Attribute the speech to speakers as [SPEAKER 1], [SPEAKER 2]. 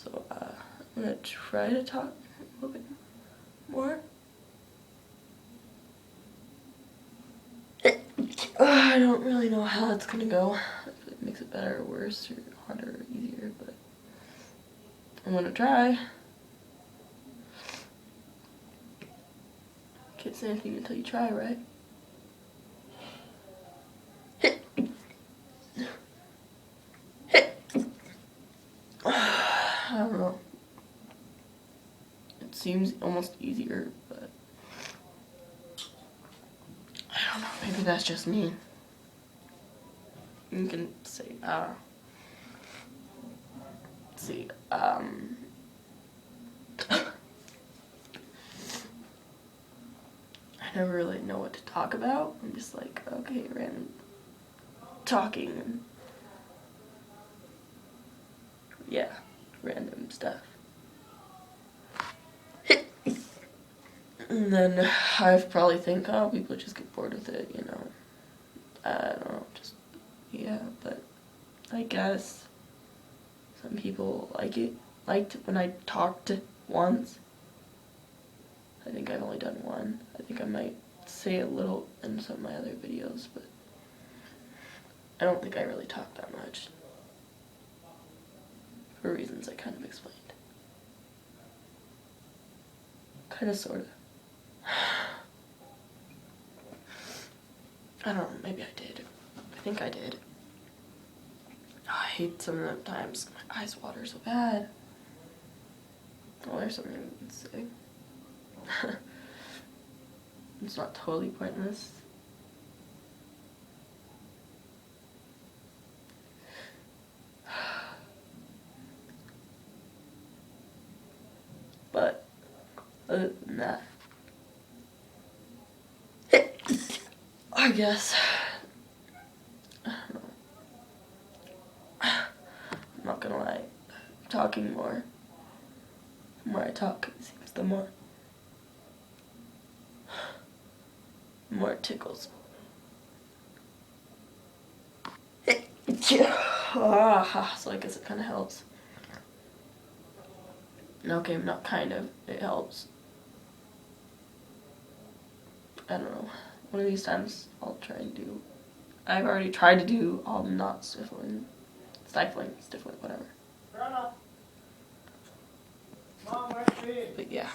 [SPEAKER 1] So I'm gonna try to talk a little bit more. I don't really know how that's gonna go. If it makes it better or worse or harder or easier, but I'm gonna try. Can't say anything until you try, right? I don't know. It seems almost easier, but I don't know. Maybe that's just me. You can say, see, I never really know what to talk about. I'm just like, okay, random talking and yeah, random stuff. And then I probably think, oh, people just get bored with it, you know. I don't know, just, yeah, but I guess some people like it. Liked when I talked once. I think I've only done one. I think I might say a little in some of my other videos, but I don't think I really talk that much. For reasons I kind of explained. Kind of, sort of. I don't know, maybe I did. I think I did. Oh, I hate some of the times my eyes water so bad. Oh, there's something I can say. It's not totally pointless. But other than that, I guess, I don't know. I'm not gonna lie, talking more. The more I talk, it seems the more it tickles. So I guess it kind of helps. Okay, not kind of, it helps. I don't know. One of these times I'll try and do. I've already tried to do all not stifling, whatever.
[SPEAKER 2] Mom, where's she?
[SPEAKER 1] But yeah.